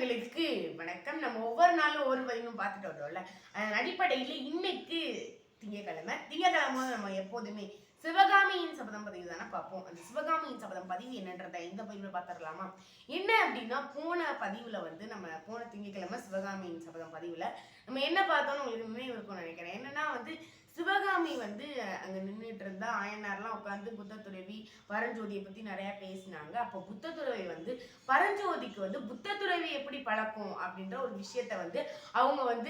உள்ளங்களுக்கு வணக்கம். நம்ம ஒவ்வொரு நாளும் ஒவ்வொரு பதிவும் பார்த்துட்டு வரோம்ல. அதன் அடிப்படையில் இன்னைக்கு திங்கக்கிழமை நம்ம எப்போதுமே சிவகாமியின் சபதம் பதிவு தானே பார்ப்போம். அந்த சிவகாமியின் சபதம் பதிவு என்னன்றத இந்த பதிவில் பார்த்துடலாமா? என்ன அப்படின்னா, போன பதிவுல நம்ம போன திங்கக்கிழமை சிவகாமியின் சபதம் பதிவுல நம்ம என்ன பார்த்தோம்னு உங்களுக்கு நினைவு இருக்கும்னு நினைக்கிறேன். என்னன்னா சிவகாமி அங்க நின்றுட்டு இருந்தா ஆயனார்லாம் உட்காந்து புத்தத்துறவி பரஞ்சோதியை பத்தி நிறைய பேசினாங்க. அப்போ புத்தத்துறவி பரஞ்சோதிக்கு புத்தத்துறவி எப்படி பழக்கம் அப்படின்ற ஒரு விஷயத்த அவங்க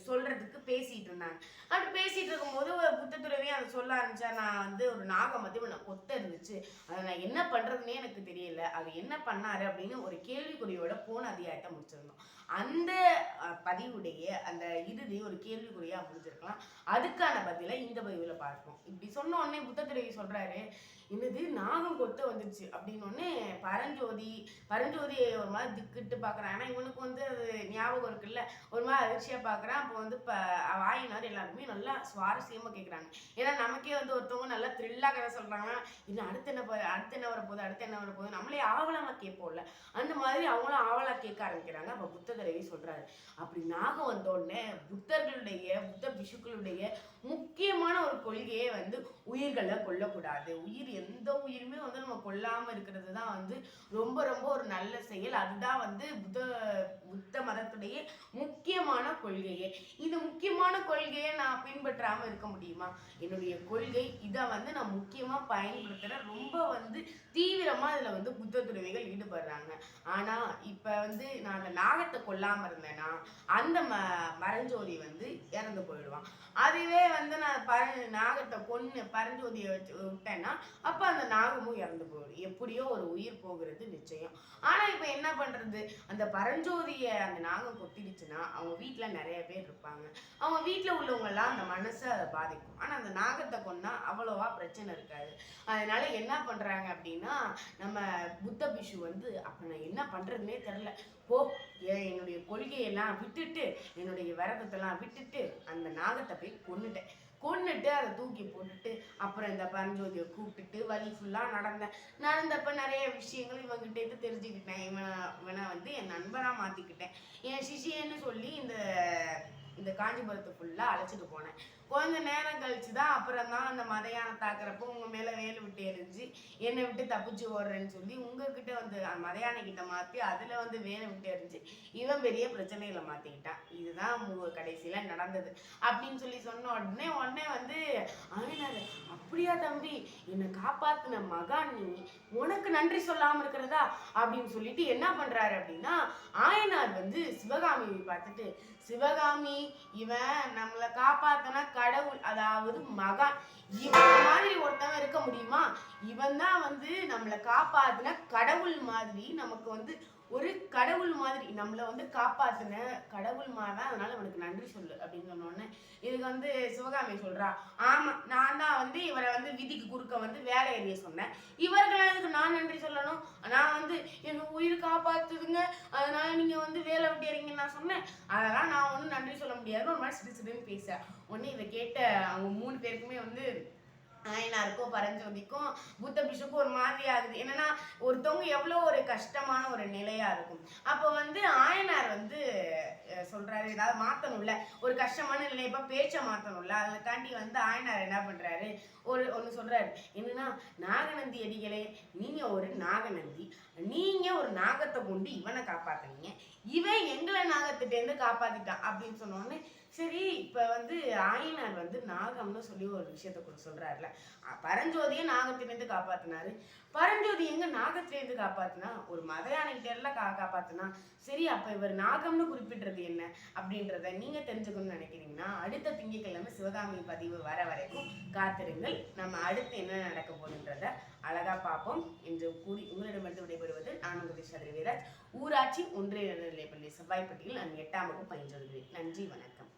சொல்றதுக்கு பேசிட்டு இருந்தாங்க. அப்படி பேசிட்டு இருக்கும்போது புத்தத்துறவி அதை சொல்ல ஆரம்பிச்சா, நான் ஒரு நாகம் நான் கொத்த இருந்துச்சு, அதை நான் என்ன பண்றதுன்னே எனக்கு தெரியல, அது என்ன பண்ணாரு அப்படின்னு ஒரு கேள்விக்குறியோட போன அத்தியாயத்தை முடிச்சிருந்தோம். அந்த பதிவுடைய அந்த இறுதி ஒரு கேள்விக்குறியா முடிஞ்சிருக்கலாம். அதுக்கான பதில இந்த பதிவுல பார்ப்போம். இப்படி சொன்ன உடனே புத்தத்துறவி சொல்றாரு, என்னது நாகம் கொத்த வந்துருச்சு அப்படின்னு உடனே பரஞ்சோதி ஒரு மாதிரி திக்கிட்டு பாக்குறான். ஆனா இவனுக்கு அது ஞாபகம் இருக்குல்ல, ஒரு மாதிரி அதிர்ச்சியா பாக்குறான். அப்போ வாயினார் எல்லாருமே நல்லா சுவாரஸ்யமா கேட்குறாங்க. ஏன்னா நமக்கே ஒருத்தவங்க நல்லா த்ரில்லா கதை சொல்றாங்கன்னா, இன்னும் அடுத்து என்ன வரப்போகுது நம்மளே ஆவலமா கேட்போம்ல, அந்த மாதிரி அவங்களும் ஆவலா கேட்க ஆரம்பிக்கிறாங்க. அப்ப புத்தத்துறவி சொல்றாரு, அப்படி நாகம் வந்த உடனே புத்த பிஷுக்களுடைய முக்கியமான ஒரு கொள்கையே உயிர்களை கொல்லக்கூடாது. எந்த உயிருமே நம்ம கொல்லாம இருக்கிறது தான் ரொம்ப ரொம்ப ஒரு நல்ல செயல். அதுதான் புத்த மதத்துடைய முக்கியமான கொள்கையே. இந்த முக்கியமான கொள்கையை நான் பின்பற்றாம இருக்க முடியுமா? என்னுடைய கொள்கை இதை நான் முக்கியமா பயன்படுத்துறேன். ரொம்ப தீவிரமா இதுல புத்த துறவிகள் ஈடுபடுறாங்க. ஆனா இப்ப நான் அந்த நாகத்தை கொல்லாம இருந்தேன்னா அந்த பரஞ்சோதி இறந்து போயிடுவான். அதுவே நான் நாகத்தை கொன்னு பரஞ்சோதியை வச்சு விட்டேன்னா அப்ப அந்த நாகமும் இறந்து போயிடும். எப்படியோ ஒரு உயிர் போகிறது நிச்சயம். ஆனா இப்ப என்ன பண்றது? அந்த பரஞ்சோதிய அந்த நாகம் கொத்திடுச்சுன்னா அவங்க வீட்டுல நிறைய பேர் இருப்பாங்க. அவங்க வீட்டுல உள்ளவங்க எல்லாம் அந்த மனசை பாதிக்கும். ஆனா அந்த நாகத்தை கொன்னா அவ்வளவா பிரச்சனை இருக்காது. அதனால என்ன பண்றாங்க அப்படின்னா, நம்ம புத்த பிஷு அப்ப நான் என்ன பண்றதுன்னே தெரியல, போ என்னுடைய கொள்கையெல்லாம் விட்டுட்டு என்னுடைய விரதத்தெல்லாம் விட்டுட்டு அந்த நாகத்தை போய் கொன்னுட்டு அதை தூக்கி போட்டுட்டு அப்புறம் இந்த பரஞ்சோதியை கூப்பிட்டுட்டு வழி ஃபுல்லா நடந்தப்ப நிறைய விஷயங்கள் இவங்கிட்ட தெரிஞ்சுக்கிட்டேன். இவனை என் நண்பனா மாத்திக்கிட்டேன். என் சிஷியன்னு சொல்லி இந்த காஞ்சிபுரத்தை ஃபுல்லா அழைச்சிட்டு போனேன். கொஞ்ச நேரம் கழிச்சுதான் அப்புறம் தான் அந்த மதையான தாக்குறப்போ உங்க மேல வேலை விட்டு எரிஞ்சு என்னை விட்டு தப்பிச்சு ஓடுறேன்னு சொல்லி உங்ககிட்ட மதையான கிட்ட மாத்தி அதுல வேலை விட்டு எரிஞ்சு இவன் பெரிய பிரச்சனைகளை மாத்திக்கிட்டான். இதுதான் கடைசியில நடந்தது அப்படின்னு சொல்லி சொன்ன உடனே ஆயினாரு, அப்படியா தம்பி, என்னை காப்பாத்தின மகான் நீ, உனக்கு நன்றி சொல்லாம இருக்கிறதா அப்படின்னு சொல்லிட்டு என்ன பண்றாரு அப்படின்னா, ஆயனார் சிவகாமியை பார்த்துட்டு, சிவகாமி இவன் நம்மளை காப்பாத்தின கடவுள், அதாவது மகான், இவன் மாதிரி ஒருத்தவன் இருக்க முடியுமா? இவன் தான் நம்மளை காப்பாத்தின கடவுள் மாதிரி, நமக்கு ஒரு கடவுள் மாதிரி நம்மளை காப்பாத்தின கடவுள் மாதிரி தான், அதனால அவனுக்கு நன்றி சொல்லு அப்படின்னு சொன்னோடனே இதுக்கு சிவகாமி சொல்றா, ஆமா நான் தான் இவரை விதிக்கு குறுக்க வேலை எறிய சொன்னேன், இவர்களுக்கு நான் நன்றி சொல்லணும்? நான் எங்க உயிர் காப்பாத்துதுங்க, அதனால நீங்க வேலை விட்டு எறீங்கன்னு நான் சொன்னேன், அதெல்லாம் நான் ஒன்றும் நன்றி சொல்ல முடியாது ஒரு மாதிரி சிரிச்சுன்னு பேச. உடனே இதை கேட்ட அவங்க 3 பேருக்குமே ஆயனாருக்கும் பரஞ்சோதிக்கும் புத்த பிஷுக்கும் ஒரு மாதிரி ஆகுது. என்னன்னா ஒருத்தவங்க எவ்வளவு ஒரு கஷ்டமான ஒரு நிலையா இருக்கும். அப்போ ஆயனார் சொல்றாரு, ஏதாவது மாத்தணும்ல, ஒரு கஷ்டமான நிலை, இப்ப பேச்ச மாத்தணும்ல, அதுக்காண்டி ஆயனார் என்ன பண்றாரு, ஒண்ணு சொல்றாரு. என்னன்னா, நாகநந்தி அடிகளே, நீங்க ஒரு நாகநந்தி, நீங்க ஒரு நாகத்தை கொண்டு இவனை காப்பாத்துனீங்க, இவன் எங்களை நாகத்திட்ட இருந்து காப்பாத்திட்டான் அப்படின்னு சொன்னோன்னு, சரி இப்ப ஆயனார் நாகம்னு சொல்லி ஒரு விஷயத்த சொல்றாருல, பரஞ்சோதியை நாகத்திலிருந்து காப்பாத்தினாரு, பரஞ்சோதி எங்க நாகத்திலிருந்து காப்பாத்தினா, ஒரு மதையானைகிட்ட எல்லாம் காப்பாத்தினா, சரி அப்ப இவர் நாகம்னு குறிப்பிடுறது என்ன அப்படின்றத நீங்க தெரிஞ்சுக்கணும்னு நினைக்கிறீங்கன்னா அடுத்த திங்கட்கிழமை சிவகாமி பதிவு வர வரைக்கும் காத்திருங்கள். நம்ம அடுத்து என்ன நடக்க போகுதுன்றத அழகா பார்ப்போம் என்று கூறி உங்களிடமிருந்து விடைபெறுவது நான் உங்கள் சதுரவீராஜ், ஊராட்சி ஒன்றிய நடுநிலைப்பள்ளி செவ்வாய்ப்பட்டியில் நான் 8ஆம் வகுப்பு பயின்று வருகிறேன். நன்றி, வணக்கம்.